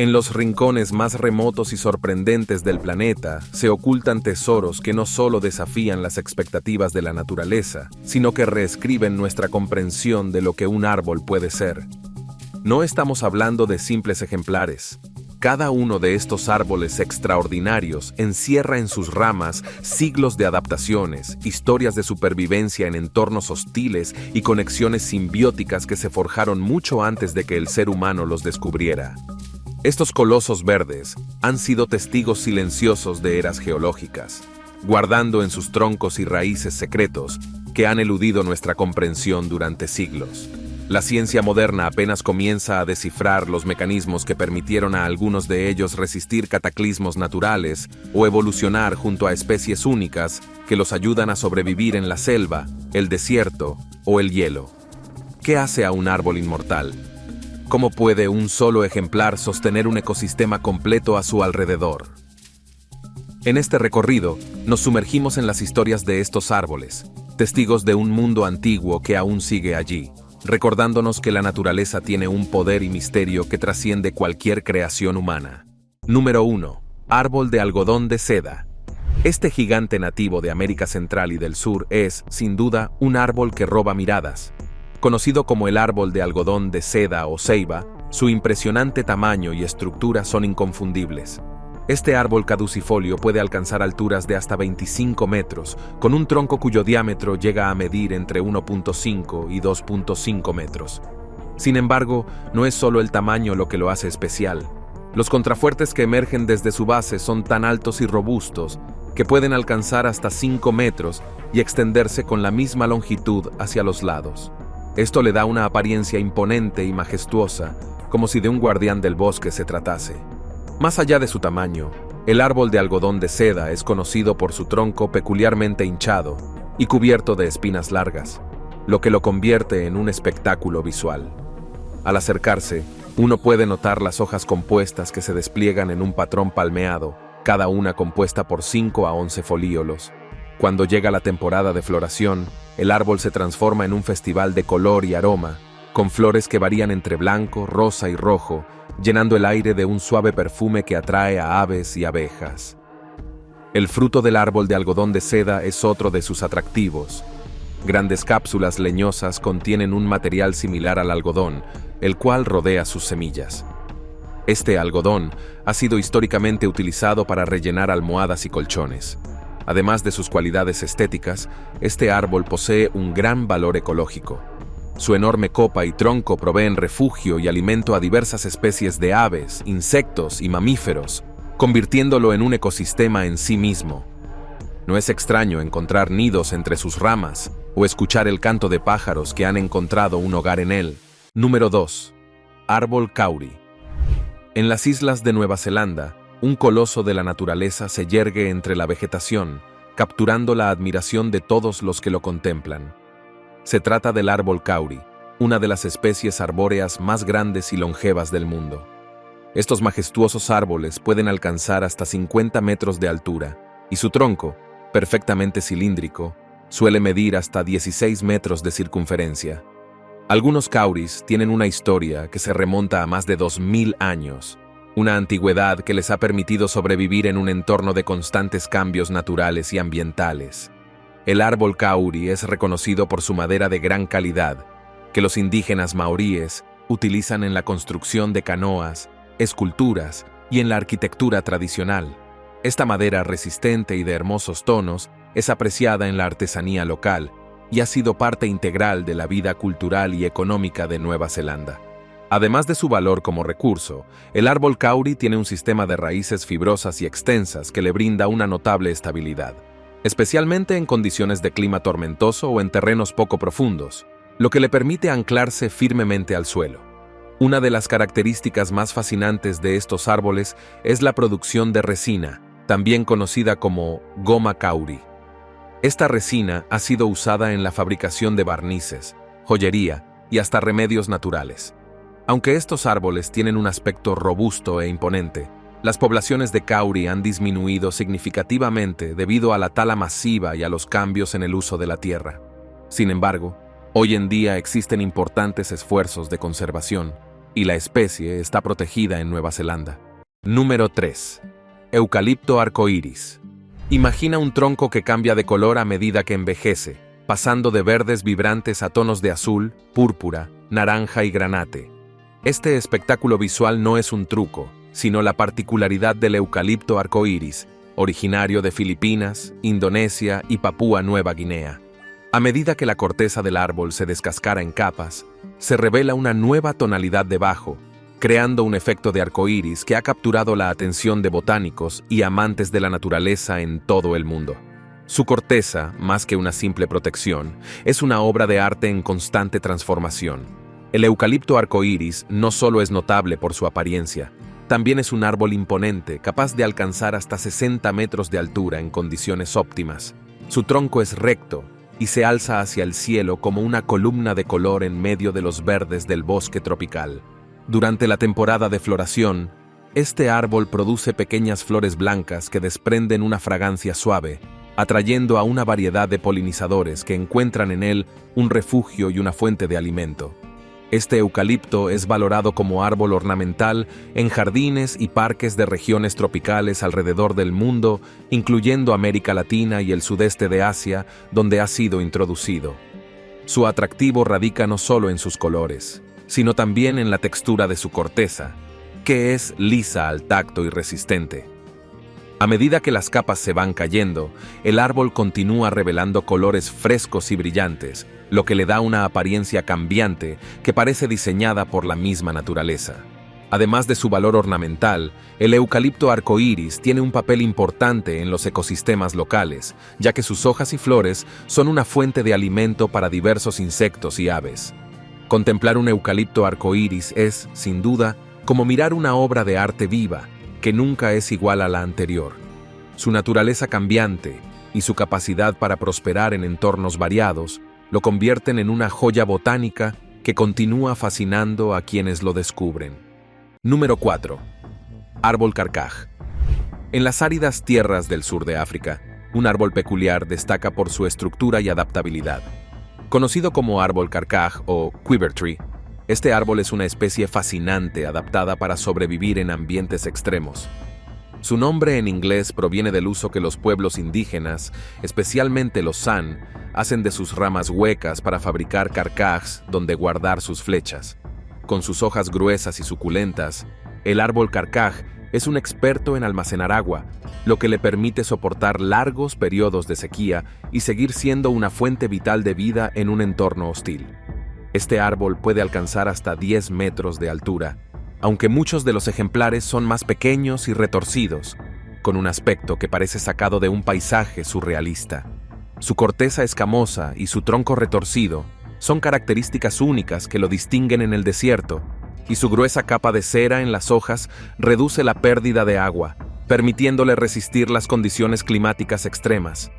En los rincones más remotos y sorprendentes del planeta se ocultan tesoros que no solo desafían las expectativas de la naturaleza, sino que reescriben nuestra comprensión de lo que un árbol puede ser. No estamos hablando de simples ejemplares. Cada uno de estos árboles extraordinarios encierra en sus ramas siglos de adaptaciones, historias de supervivencia en entornos hostiles y conexiones simbióticas que se forjaron mucho antes de que el ser humano los descubriera. Estos colosos verdes han sido testigos silenciosos de eras geológicas, guardando en sus troncos y raíces secretos que han eludido nuestra comprensión durante siglos. La ciencia moderna apenas comienza a descifrar los mecanismos que permitieron a algunos de ellos resistir cataclismos naturales o evolucionar junto a especies únicas que los ayudan a sobrevivir en la selva, el desierto o el hielo. ¿Qué hace a un árbol inmortal? ¿Cómo puede un solo ejemplar sostener un ecosistema completo a su alrededor? En este recorrido, nos sumergimos en las historias de estos árboles, testigos de un mundo antiguo que aún sigue allí, recordándonos que la naturaleza tiene un poder y misterio que trasciende cualquier creación humana. Número 1. Árbol de algodón de seda. Este gigante nativo de América Central y del Sur es, sin duda, un árbol que roba miradas. Conocido como el árbol de algodón de seda o ceiba, su impresionante tamaño y estructura son inconfundibles. Este árbol caducifolio puede alcanzar alturas de hasta 25 metros, con un tronco cuyo diámetro llega a medir entre 1.5 y 2.5 metros. Sin embargo, no es solo el tamaño lo que lo hace especial. Los contrafuertes que emergen desde su base son tan altos y robustos que pueden alcanzar hasta 5 metros y extenderse con la misma longitud hacia los lados. Esto le da una apariencia imponente y majestuosa, como si de un guardián del bosque se tratase. Más allá de su tamaño, el árbol de algodón de seda es conocido por su tronco peculiarmente hinchado y cubierto de espinas largas, lo que lo convierte en un espectáculo visual. Al acercarse, uno puede notar las hojas compuestas que se despliegan en un patrón palmeado, cada una compuesta por 5 a 11 folíolos. Cuando llega la temporada de floración, el árbol se transforma en un festival de color y aroma, con flores que varían entre blanco, rosa y rojo, llenando el aire de un suave perfume que atrae a aves y abejas. El fruto del árbol de algodón de seda es otro de sus atractivos. Grandes cápsulas leñosas contienen un material similar al algodón, el cual rodea sus semillas. Este algodón ha sido históricamente utilizado para rellenar almohadas y colchones. Además de sus cualidades estéticas, este árbol posee un gran valor ecológico. Su enorme copa y tronco proveen refugio y alimento a diversas especies de aves, insectos y mamíferos, convirtiéndolo en un ecosistema en sí mismo. No es extraño encontrar nidos entre sus ramas o escuchar el canto de pájaros que han encontrado un hogar en él. Número 2. Árbol kauri. En las islas de Nueva Zelanda, un coloso de la naturaleza se yergue entre la vegetación, capturando la admiración de todos los que lo contemplan. Se trata del árbol kauri, una de las especies arbóreas más grandes y longevas del mundo. Estos majestuosos árboles pueden alcanzar hasta 50 metros de altura, y su tronco, perfectamente cilíndrico, suele medir hasta 16 metros de circunferencia. Algunos kauris tienen una historia que se remonta a más de 2000 años, una antigüedad que les ha permitido sobrevivir en un entorno de constantes cambios naturales y ambientales. El árbol kauri es reconocido por su madera de gran calidad, que los indígenas maoríes utilizan en la construcción de canoas, esculturas y en la arquitectura tradicional. Esta madera resistente y de hermosos tonos es apreciada en la artesanía local y ha sido parte integral de la vida cultural y económica de Nueva Zelanda. Además de su valor como recurso, el árbol kauri tiene un sistema de raíces fibrosas y extensas que le brinda una notable estabilidad, especialmente en condiciones de clima tormentoso o en terrenos poco profundos, lo que le permite anclarse firmemente al suelo. Una de las características más fascinantes de estos árboles es la producción de resina, también conocida como goma kauri. Esta resina ha sido usada en la fabricación de barnices, joyería y hasta remedios naturales. Aunque estos árboles tienen un aspecto robusto e imponente, las poblaciones de kauri han disminuido significativamente debido a la tala masiva y a los cambios en el uso de la tierra. Sin embargo, hoy en día existen importantes esfuerzos de conservación, y la especie está protegida en Nueva Zelanda. Número 3. Eucalipto arcoíris. Imagina un tronco que cambia de color a medida que envejece, pasando de verdes vibrantes a tonos de azul, púrpura, naranja y granate. Este espectáculo visual no es un truco, sino la particularidad del eucalipto arcoíris, originario de Filipinas, Indonesia y Papúa Nueva Guinea. A medida que la corteza del árbol se descascara en capas, se revela una nueva tonalidad debajo, creando un efecto de arcoíris que ha capturado la atención de botánicos y amantes de la naturaleza en todo el mundo. Su corteza, más que una simple protección, es una obra de arte en constante transformación. El eucalipto arcoíris no solo es notable por su apariencia, también es un árbol imponente, capaz de alcanzar hasta 60 metros de altura en condiciones óptimas. Su tronco es recto y se alza hacia el cielo como una columna de color en medio de los verdes del bosque tropical. Durante la temporada de floración, este árbol produce pequeñas flores blancas que desprenden una fragancia suave, atrayendo a una variedad de polinizadores que encuentran en él un refugio y una fuente de alimento. Este eucalipto es valorado como árbol ornamental en jardines y parques de regiones tropicales alrededor del mundo, incluyendo América Latina y el sudeste de Asia, donde ha sido introducido. Su atractivo radica no solo en sus colores, sino también en la textura de su corteza, que es lisa al tacto y resistente. A medida que las capas se van cayendo, el árbol continúa revelando colores frescos y brillantes, lo que le da una apariencia cambiante que parece diseñada por la misma naturaleza. Además de su valor ornamental, el eucalipto arcoíris tiene un papel importante en los ecosistemas locales, ya que sus hojas y flores son una fuente de alimento para diversos insectos y aves. Contemplar un eucalipto arcoíris es, sin duda, como mirar una obra de arte viva, que nunca es igual a la anterior. Su naturaleza cambiante y su capacidad para prosperar en entornos variados lo convierten en una joya botánica que continúa fascinando a quienes lo descubren. Número 4. Árbol carcaj. En las áridas tierras del sur de África, un árbol peculiar destaca por su estructura y adaptabilidad. Conocido como árbol carcaj o quiver tree, este árbol es una especie fascinante adaptada para sobrevivir en ambientes extremos. Su nombre en inglés proviene del uso que los pueblos indígenas, especialmente los San, hacen de sus ramas huecas para fabricar carcajes donde guardar sus flechas. Con sus hojas gruesas y suculentas, el árbol carcaj es un experto en almacenar agua, lo que le permite soportar largos periodos de sequía y seguir siendo una fuente vital de vida en un entorno hostil. Este árbol puede alcanzar hasta 10 metros de altura, aunque muchos de los ejemplares son más pequeños y retorcidos, con un aspecto que parece sacado de un paisaje surrealista. Su corteza escamosa y su tronco retorcido son características únicas que lo distinguen en el desierto, y su gruesa capa de cera en las hojas reduce la pérdida de agua, permitiéndole resistir las condiciones climáticas extremas.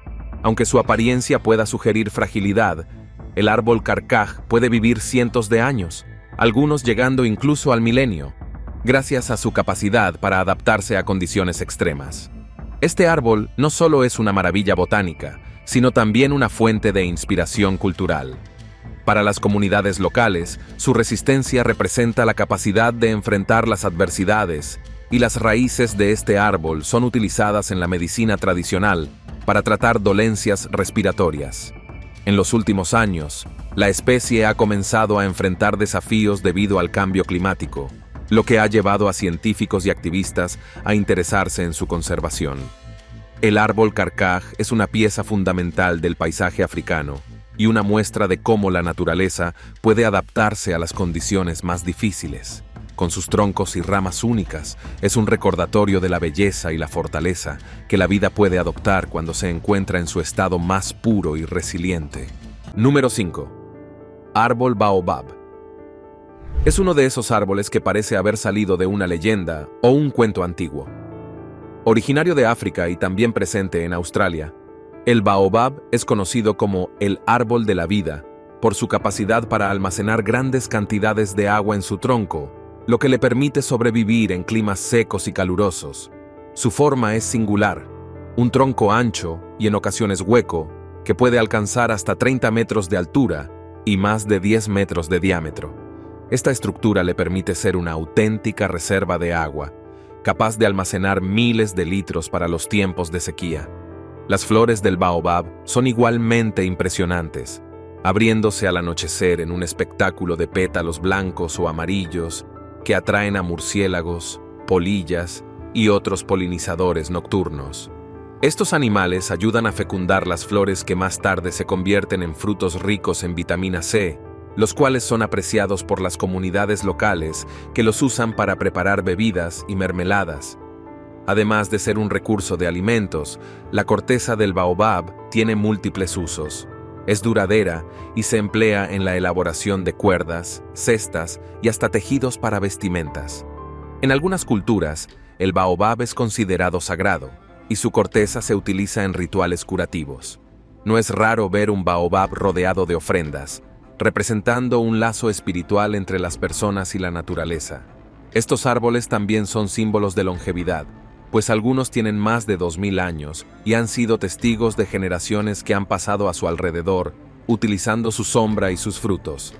Aunque su apariencia pueda sugerir fragilidad, el árbol carcaj puede vivir cientos de años, algunos llegando incluso al milenio, gracias a su capacidad para adaptarse a condiciones extremas. Este árbol no solo es una maravilla botánica, sino también una fuente de inspiración cultural. Para las comunidades locales, su resistencia representa la capacidad de enfrentar las adversidades, y las raíces de este árbol son utilizadas en la medicina tradicional para tratar dolencias respiratorias. En los últimos años, la especie ha comenzado a enfrentar desafíos debido al cambio climático, lo que ha llevado a científicos y activistas a interesarse en su conservación. El árbol carcaj es una pieza fundamental del paisaje africano y una muestra de cómo la naturaleza puede adaptarse a las condiciones más difíciles. Con sus troncos y ramas únicas, es un recordatorio de la belleza y la fortaleza que la vida puede adoptar cuando se encuentra en su estado más puro y resiliente. Número 5. Árbol baobab. Es uno de esos árboles que parece haber salido de una leyenda o un cuento antiguo. Originario de África y también presente en Australia, el baobab es conocido como el árbol de la vida por su capacidad para almacenar grandes cantidades de agua en su tronco, lo que le permite sobrevivir en climas secos y calurosos. Su forma es singular, un tronco ancho y en ocasiones hueco, que puede alcanzar hasta 30 metros de altura y más de 10 metros de diámetro. Esta estructura le permite ser una auténtica reserva de agua, capaz de almacenar miles de litros para los tiempos de sequía. Las flores del baobab son igualmente impresionantes, abriéndose al anochecer en un espectáculo de pétalos blancos o amarillos que atraen a murciélagos, polillas y otros polinizadores nocturnos. Estos animales ayudan a fecundar las flores que más tarde se convierten en frutos ricos en vitamina C, los cuales son apreciados por las comunidades locales que los usan para preparar bebidas y mermeladas. Además de ser un recurso de alimentos, la corteza del baobab tiene múltiples usos. Es duradera y se emplea en la elaboración de cuerdas, cestas y hasta tejidos para vestimentas. En algunas culturas, el baobab es considerado sagrado y su corteza se utiliza en rituales curativos. No es raro ver un baobab rodeado de ofrendas, representando un lazo espiritual entre las personas y la naturaleza. Estos árboles también son símbolos de longevidad, pues algunos tienen más de 2000 años y han sido testigos de generaciones que han pasado a su alrededor, utilizando su sombra y sus frutos.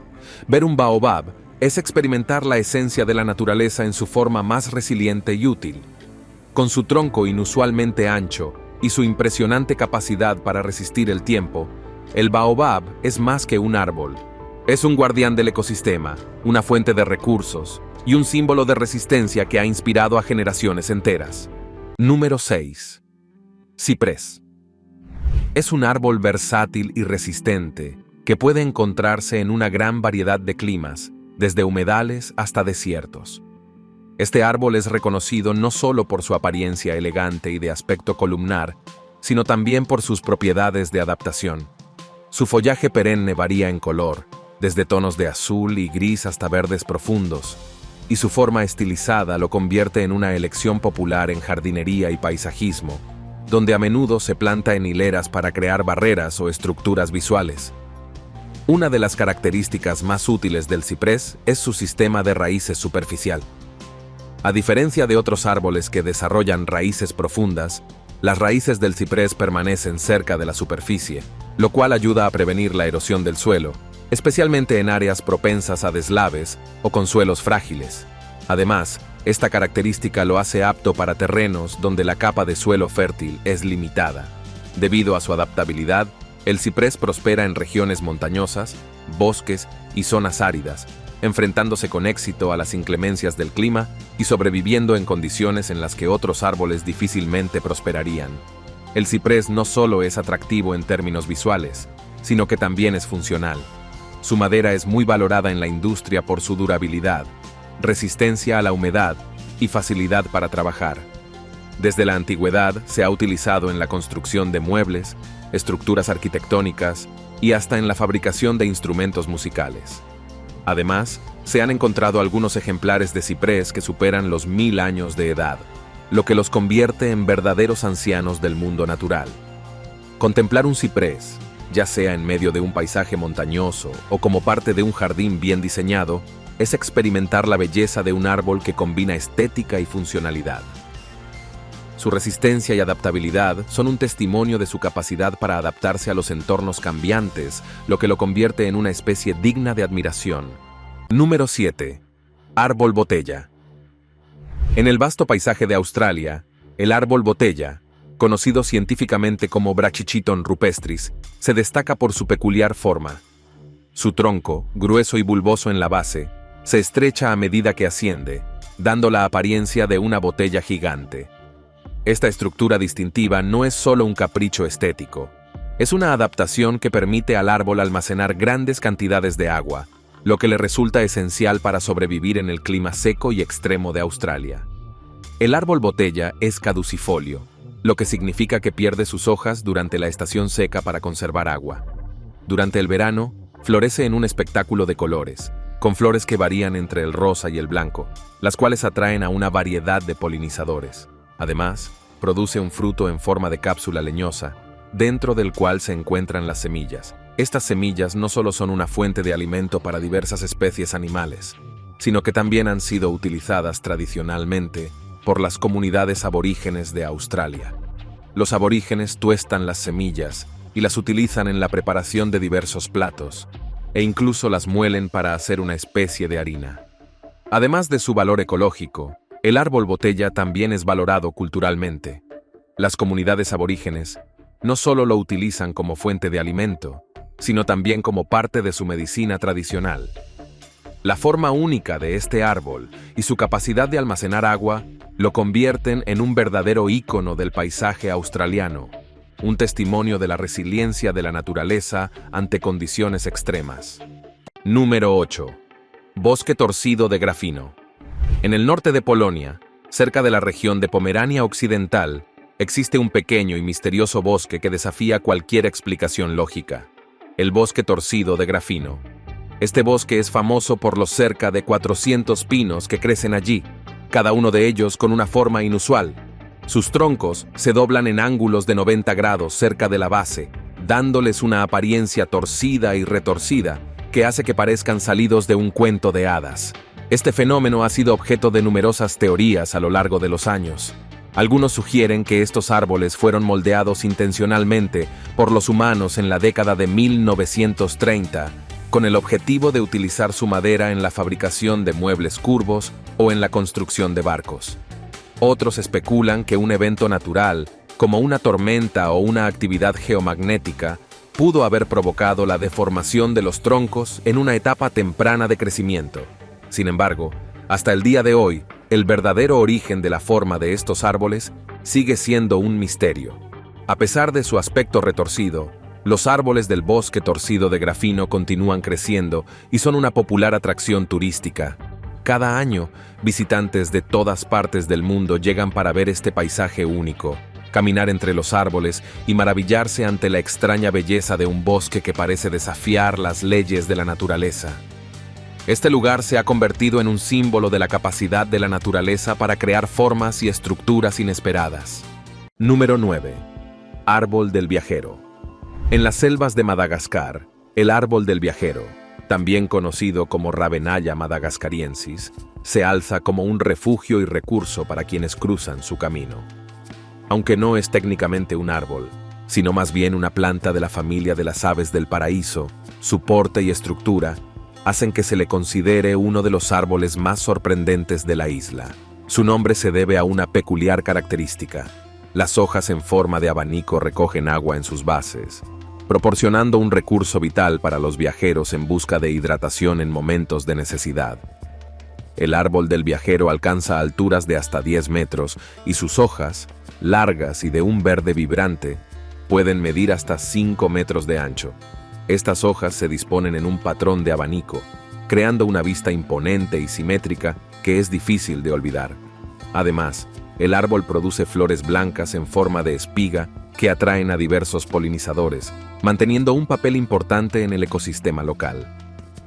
Ver un baobab es experimentar la esencia de la naturaleza en su forma más resiliente y útil. Con su tronco inusualmente ancho y su impresionante capacidad para resistir el tiempo, el baobab es más que un árbol. Es un guardián del ecosistema, una fuente de recursos y un símbolo de resistencia que ha inspirado a generaciones enteras. Número 6. Ciprés. Es un árbol versátil y resistente que puede encontrarse en una gran variedad de climas, desde humedales hasta desiertos. Este árbol es reconocido no solo por su apariencia elegante y de aspecto columnar, sino también por sus propiedades de adaptación. Su follaje perenne varía en color, desde tonos de azul y gris hasta verdes profundos, y su forma estilizada lo convierte en una elección popular en jardinería y paisajismo, donde a menudo se planta en hileras para crear barreras o estructuras visuales. Una de las características más útiles del ciprés es su sistema de raíces superficial. A diferencia de otros árboles que desarrollan raíces profundas, las raíces del ciprés permanecen cerca de la superficie, lo cual ayuda a prevenir la erosión del suelo, especialmente en áreas propensas a deslaves o con suelos frágiles. Además, esta característica lo hace apto para terrenos donde la capa de suelo fértil es limitada. Debido a su adaptabilidad, el ciprés prospera en regiones montañosas, bosques y zonas áridas, enfrentándose con éxito a las inclemencias del clima y sobreviviendo en condiciones en las que otros árboles difícilmente prosperarían. El ciprés no solo es atractivo en términos visuales, sino que también es funcional. Su madera es muy valorada en la industria por su durabilidad, resistencia a la humedad y facilidad para trabajar. Desde la antigüedad se ha utilizado en la construcción de muebles, estructuras arquitectónicas y hasta en la fabricación de instrumentos musicales. Además, se han encontrado algunos ejemplares de ciprés que superan los 1000 años de edad, lo que los convierte en verdaderos ancianos del mundo natural. Contemplar un ciprés, ya sea en medio de un paisaje montañoso o como parte de un jardín bien diseñado, es experimentar la belleza de un árbol que combina estética y funcionalidad. Su resistencia y adaptabilidad son un testimonio de su capacidad para adaptarse a los entornos cambiantes, lo que lo convierte en una especie digna de admiración. Número 7. Árbol botella. En el vasto paisaje de Australia, el árbol botella, conocido científicamente como Brachychiton rupestris, se destaca por su peculiar forma. Su tronco, grueso y bulboso en la base, se estrecha a medida que asciende, dando la apariencia de una botella gigante. Esta estructura distintiva no es solo un capricho estético, es una adaptación que permite al árbol almacenar grandes cantidades de agua, lo que le resulta esencial para sobrevivir en el clima seco y extremo de Australia. El árbol botella es caducifolio, lo que significa que pierde sus hojas durante la estación seca para conservar agua. Durante el verano, florece en un espectáculo de colores, con flores que varían entre el rosa y el blanco, las cuales atraen a una variedad de polinizadores. Además, produce un fruto en forma de cápsula leñosa, dentro del cual se encuentran las semillas. Estas semillas no solo son una fuente de alimento para diversas especies animales, sino que también han sido utilizadas tradicionalmente por las comunidades aborígenes de Australia. Los aborígenes tuestan las semillas y las utilizan en la preparación de diversos platos, e incluso las muelen para hacer una especie de harina. Además de su valor ecológico, el árbol botella también es valorado culturalmente. Las comunidades aborígenes no solo lo utilizan como fuente de alimento, sino también como parte de su medicina tradicional. La forma única de este árbol y su capacidad de almacenar agua lo convierten en un verdadero ícono del paisaje australiano, un testimonio de la resiliencia de la naturaleza ante condiciones extremas. Número 8. Bosque torcido de grafino. En el norte de Polonia, cerca de la región de Pomerania Occidental, existe un pequeño y misterioso bosque que desafía cualquier explicación lógica: el bosque torcido de grafino. Este bosque es famoso por los cerca de 400 pinos que crecen allí, cada uno de ellos con una forma inusual. Sus troncos se doblan en ángulos de 90 grados cerca de la base, dándoles una apariencia torcida y retorcida que hace que parezcan salidos de un cuento de hadas. Este fenómeno ha sido objeto de numerosas teorías a lo largo de los años. Algunos sugieren que estos árboles fueron moldeados intencionalmente por los humanos en la década de 1930, con el objetivo de utilizar su madera en la fabricación de muebles curvos o en la construcción de barcos. Otros especulan que un evento natural, como una tormenta o una actividad geomagnética, pudo haber provocado la deformación de los troncos en una etapa temprana de crecimiento. Sin embargo, hasta el día de hoy, el verdadero origen de la forma de estos árboles sigue siendo un misterio. A pesar de su aspecto retorcido, los árboles del bosque torcido de grafino continúan creciendo y son una popular atracción turística. Cada año, visitantes de todas partes del mundo llegan para ver este paisaje único, caminar entre los árboles y maravillarse ante la extraña belleza de un bosque que parece desafiar las leyes de la naturaleza. Este lugar se ha convertido en un símbolo de la capacidad de la naturaleza para crear formas y estructuras inesperadas. Número 9. Árbol del viajero. En las selvas de Madagascar, el árbol del viajero, también conocido como Ravenaya madagascariensis, se alza como un refugio y recurso para quienes cruzan su camino. Aunque no es técnicamente un árbol, sino más bien una planta de la familia de las aves del paraíso, su porte y estructura hacen que se le considere uno de los árboles más sorprendentes de la isla. Su nombre se debe a una peculiar característica: las hojas en forma de abanico recogen agua en sus bases, proporcionando un recurso vital para los viajeros en busca de hidratación en momentos de necesidad. El árbol del viajero alcanza alturas de hasta 10 metros y sus hojas, largas y de un verde vibrante, pueden medir hasta 5 metros de ancho. Estas hojas se disponen en un patrón de abanico, creando una vista imponente y simétrica que es difícil de olvidar. Además, el árbol produce flores blancas en forma de espiga que atraen a diversos polinizadores, manteniendo un papel importante en el ecosistema local.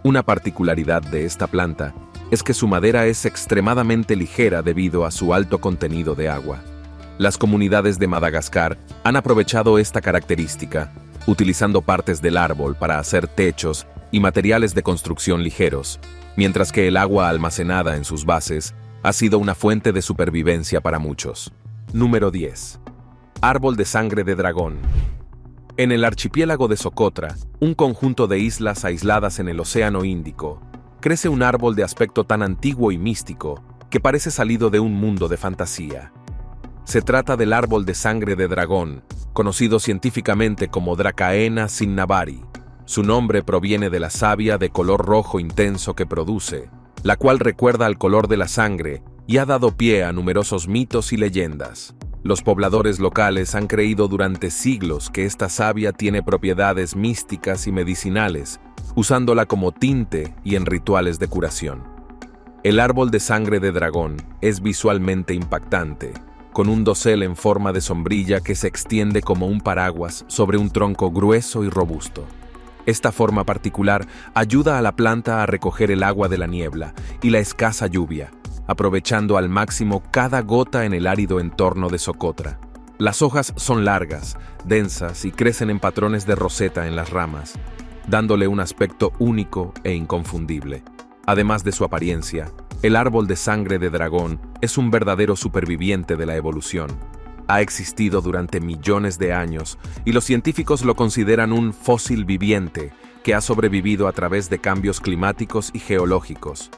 Una particularidad de esta planta es que su madera es extremadamente ligera debido a su alto contenido de agua. Las comunidades de Madagascar han aprovechado esta característica, utilizando partes del árbol para hacer techos y materiales de construcción ligeros, mientras que el agua almacenada en sus bases ha sido una fuente de supervivencia para muchos. Número 10. Árbol de sangre de dragón. En el archipiélago de Socotra, un conjunto de islas aisladas en el Océano Índico, crece un árbol de aspecto tan antiguo y místico que parece salido de un mundo de fantasía. Se trata del árbol de sangre de dragón, conocido científicamente como Dracaena cinnabarri. Su nombre proviene de la savia de color rojo intenso que produce, la cual recuerda al color de la sangre y ha dado pie a numerosos mitos y leyendas. Los pobladores locales han creído durante siglos que esta savia tiene propiedades místicas y medicinales, usándola como tinte y en rituales de curación. El árbol de sangre de dragón es visualmente impactante, con un dosel en forma de sombrilla que se extiende como un paraguas sobre un tronco grueso y robusto. Esta forma particular ayuda a la planta a recoger el agua de la niebla y la escasa lluvia, aprovechando al máximo cada gota en el árido entorno de Socotra. Las hojas son largas, densas y crecen en patrones de roseta en las ramas, dándole un aspecto único e inconfundible. Además de su apariencia, el árbol de sangre de dragón es un verdadero superviviente de la evolución. Ha existido durante millones de años y los científicos lo consideran un fósil viviente, que ha sobrevivido a través de cambios climáticos y geológicos.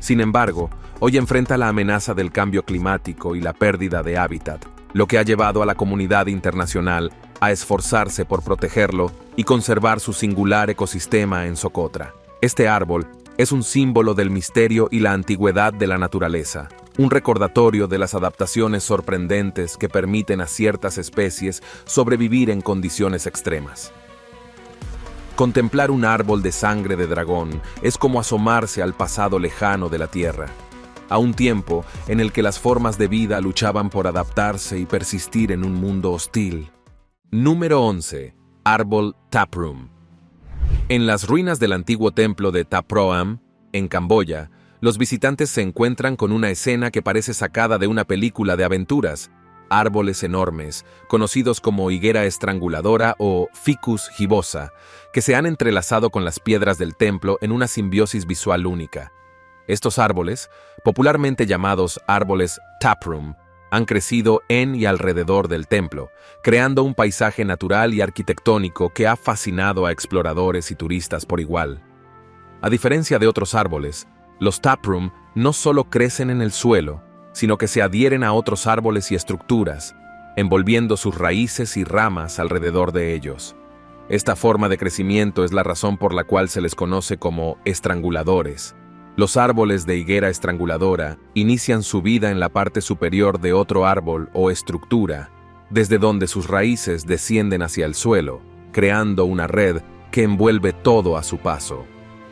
Sin embargo, hoy enfrenta la amenaza del cambio climático y la pérdida de hábitat, lo que ha llevado a la comunidad internacional a esforzarse por protegerlo y conservar su singular ecosistema en Socotra. Este árbol es un símbolo del misterio y la antigüedad de la naturaleza, un recordatorio de las adaptaciones sorprendentes que permiten a ciertas especies sobrevivir en condiciones extremas. Contemplar un árbol de sangre de dragón es como asomarse al pasado lejano de la Tierra, a un tiempo en el que las formas de vida luchaban por adaptarse y persistir en un mundo hostil. Número 11. Árbol Taproom. En las ruinas del antiguo templo de Ta Proam, en Camboya, los visitantes se encuentran con una escena que parece sacada de una película de aventuras. Árboles enormes, conocidos como higuera estranguladora o Ficus gibosa, que se han entrelazado con las piedras del templo en una simbiosis visual única. Estos árboles, popularmente llamados árboles taproom, han crecido en y alrededor del templo, creando un paisaje natural y arquitectónico que ha fascinado a exploradores y turistas por igual. A diferencia de otros árboles, los taproom no solo crecen en el suelo, sino que se adhieren a otros árboles y estructuras, envolviendo sus raíces y ramas alrededor de ellos. Esta forma de crecimiento es la razón por la cual se les conoce como estranguladores. Los árboles de higuera estranguladora inician su vida en la parte superior de otro árbol o estructura, desde donde sus raíces descienden hacia el suelo, creando una red que envuelve todo a su paso.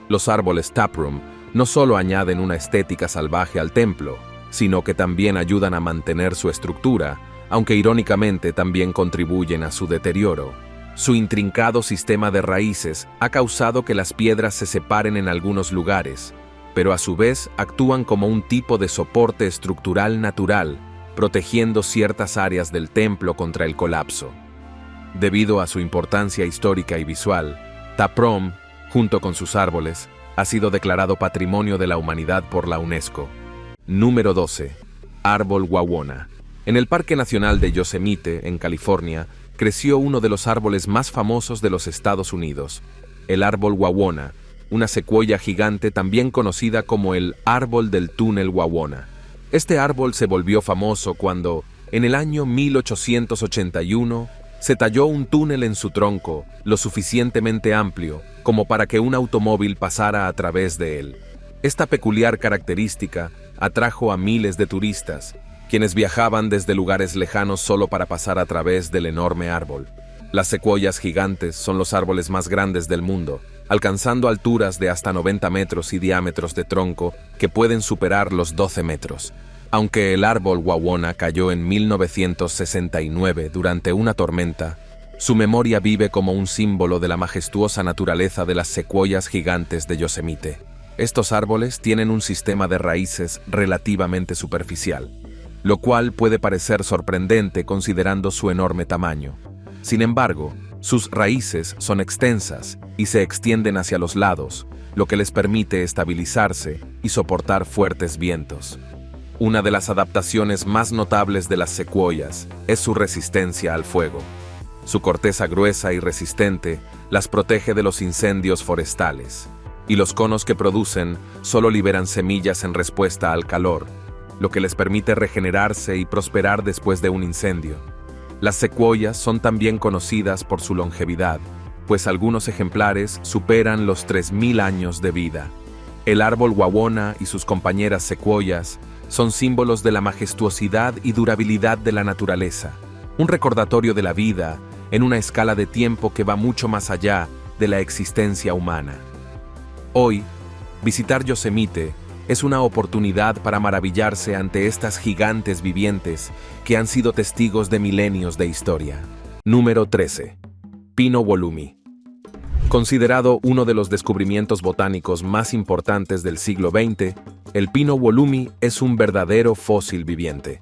Los árboles taproom no solo añaden una estética salvaje al templo, sino que también ayudan a mantener su estructura, aunque irónicamente también contribuyen a su deterioro. Su intrincado sistema de raíces ha causado que las piedras se separen en algunos lugares, pero a su vez actúan como un tipo de soporte estructural natural, protegiendo ciertas áreas del templo contra el colapso. Debido a su importancia histórica y visual, Ta Proam, junto con sus árboles, ha sido declarado Patrimonio de la Humanidad por la UNESCO. Número 12. Árbol Wawona. En el Parque Nacional de Yosemite, en California, creció uno de los árboles más famosos de los Estados Unidos, el árbol Wawona, una secuoya gigante también conocida como el árbol del túnel Wawona. Este árbol se volvió famoso cuando, en el año 1881, se talló un túnel en su tronco, lo suficientemente amplio como para que un automóvil pasara a través de él. Esta peculiar característica atrajo a miles de turistas, quienes viajaban desde lugares lejanos solo para pasar a través del enorme árbol. Las secuoyas gigantes son los árboles más grandes del mundo, alcanzando alturas de hasta 90 metros y diámetros de tronco que pueden superar los 12 metros. Aunque el árbol Wawona cayó en 1969 durante una tormenta, su memoria vive como un símbolo de la majestuosa naturaleza de las secuoyas gigantes de Yosemite. Estos árboles tienen un sistema de raíces relativamente superficial, lo cual puede parecer sorprendente considerando su enorme tamaño. Sin embargo, sus raíces son extensas y se extienden hacia los lados, lo que les permite estabilizarse y soportar fuertes vientos. Una de las adaptaciones más notables de las secuoyas es su resistencia al fuego. Su corteza gruesa y resistente las protege de los incendios forestales, y los conos que producen solo liberan semillas en respuesta al calor, lo que les permite regenerarse y prosperar después de un incendio. Las secuoyas son también conocidas por su longevidad, pues algunos ejemplares superan los 3.000 años de vida. El árbol Wawona y sus compañeras secuoyas son símbolos de la majestuosidad y durabilidad de la naturaleza, un recordatorio de la vida en una escala de tiempo que va mucho más allá de la existencia humana. Hoy, visitar Yosemite es una oportunidad para maravillarse ante estas gigantes vivientes que han sido testigos de milenios de historia. Número 13. Pino Wolumi. Considerado uno de los descubrimientos botánicos más importantes del siglo XX, el pino Wolumi es un verdadero fósil viviente.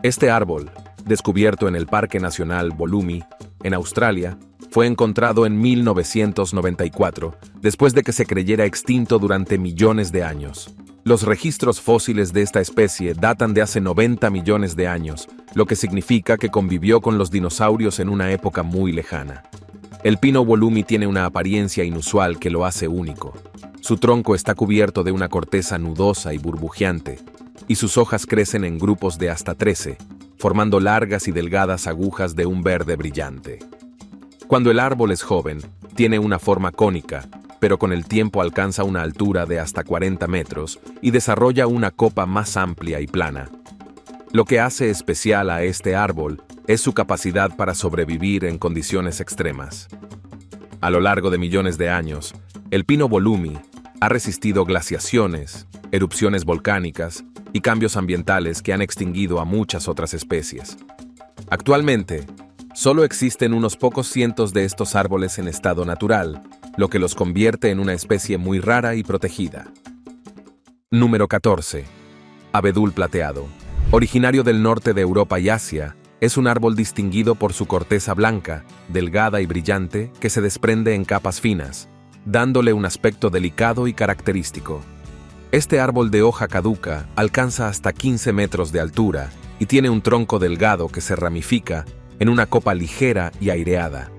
Este árbol, descubierto en el Parque Nacional Wolumi, en Australia, fue encontrado en 1994, después de que se creyera extinto durante millones de años. Los registros fósiles de esta especie datan de hace 90 millones de años, lo que significa que convivió con los dinosaurios en una época muy lejana. El pino volumi tiene una apariencia inusual que lo hace único. Su tronco está cubierto de una corteza nudosa y burbujeante, y sus hojas crecen en grupos de hasta 13, formando largas y delgadas agujas de un verde brillante. Cuando el árbol es joven, tiene una forma cónica, pero con el tiempo alcanza una altura de hasta 40 metros y desarrolla una copa más amplia y plana. Lo que hace especial a este árbol es su capacidad para sobrevivir en condiciones extremas. A lo largo de millones de años, el pino volumi ha resistido glaciaciones, erupciones volcánicas y cambios ambientales que han extinguido a muchas otras especies. Actualmente, solo existen unos pocos cientos de estos árboles en estado natural, lo que los convierte en una especie muy rara y protegida. Número 14. Abedul plateado. Originario del norte de Europa y Asia, es un árbol distinguido por su corteza blanca, delgada y brillante que se desprende en capas finas, dándole un aspecto delicado y característico. Este árbol de hoja caduca alcanza hasta 15 metros de altura y tiene un tronco delgado que se ramifica en una copa ligera y aireada.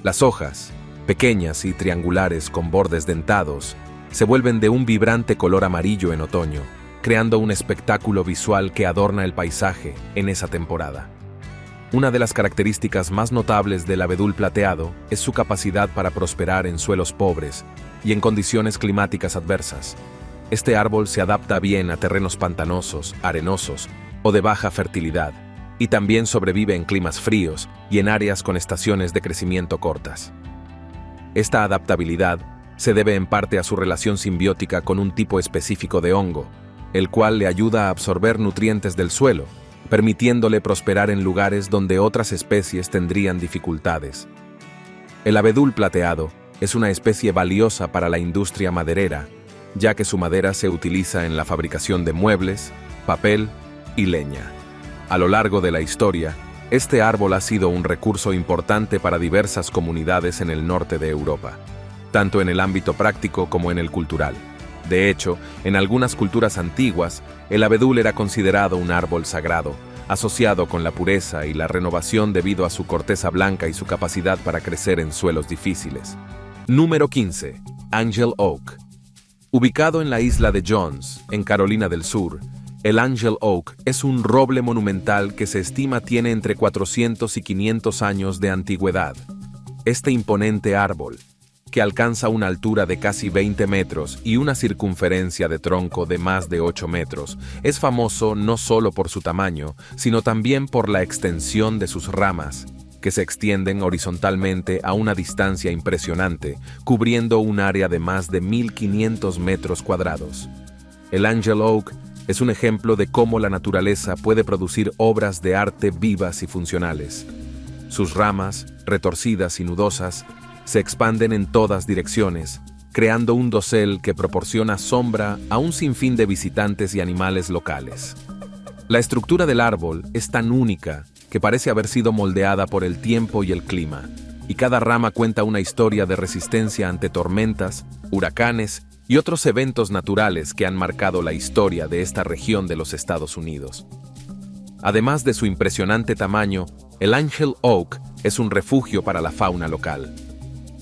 Las hojas, pequeñas y triangulares con bordes dentados, se vuelven de un vibrante color amarillo en otoño, creando un espectáculo visual que adorna el paisaje en esa temporada. Una de las características más notables del abedul plateado es su capacidad para prosperar en suelos pobres y en condiciones climáticas adversas. Este árbol se adapta bien a terrenos pantanosos, arenosos o de baja fertilidad, y también sobrevive en climas fríos y en áreas con estaciones de crecimiento cortas. Esta adaptabilidad se debe en parte a su relación simbiótica con un tipo específico de hongo, el cual le ayuda a absorber nutrientes del suelo, permitiéndole prosperar en lugares donde otras especies tendrían dificultades. El abedul plateado es una especie valiosa para la industria maderera, ya que su madera se utiliza en la fabricación de muebles, papel y leña. A lo largo de la historia, este árbol ha sido un recurso importante para diversas comunidades en el norte de Europa, tanto en el ámbito práctico como en el cultural. De hecho, en algunas culturas antiguas, el abedul era considerado un árbol sagrado, asociado con la pureza y la renovación debido a su corteza blanca y su capacidad para crecer en suelos difíciles. Número 15. Angel Oak. Ubicado en la isla de Jones, en Carolina del Sur, el Angel Oak es un roble monumental que se estima tiene entre 400 y 500 años de antigüedad. Este imponente árbol, que alcanza una altura de casi 20 metros y una circunferencia de tronco de más de 8 metros, es famoso no solo por su tamaño, sino también por la extensión de sus ramas, que se extienden horizontalmente a una distancia impresionante, cubriendo un área de más de 1.500 metros cuadrados. El Angel Oak es un ejemplo de cómo la naturaleza puede producir obras de arte vivas y funcionales. Sus ramas, retorcidas y nudosas, se expanden en todas direcciones, creando un dosel que proporciona sombra a un sinfín de visitantes y animales locales. La estructura del árbol es tan única que parece haber sido moldeada por el tiempo y el clima, y cada rama cuenta una historia de resistencia ante tormentas, huracanes y otros eventos naturales que han marcado la historia de esta región de los Estados Unidos. Además de su impresionante tamaño, el Angel Oak es un refugio para la fauna local.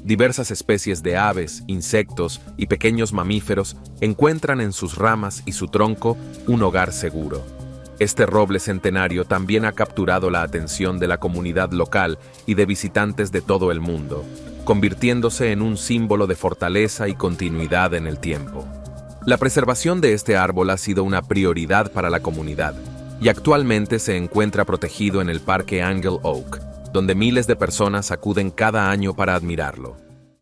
Diversas especies de aves, insectos y pequeños mamíferos encuentran en sus ramas y su tronco un hogar seguro. Este roble centenario también ha capturado la atención de la comunidad local y de visitantes de todo el mundo, convirtiéndose en un símbolo de fortaleza y continuidad en el tiempo. La preservación de este árbol ha sido una prioridad para la comunidad y actualmente se encuentra protegido en el Parque Angel Oak, donde miles de personas acuden cada año para admirarlo.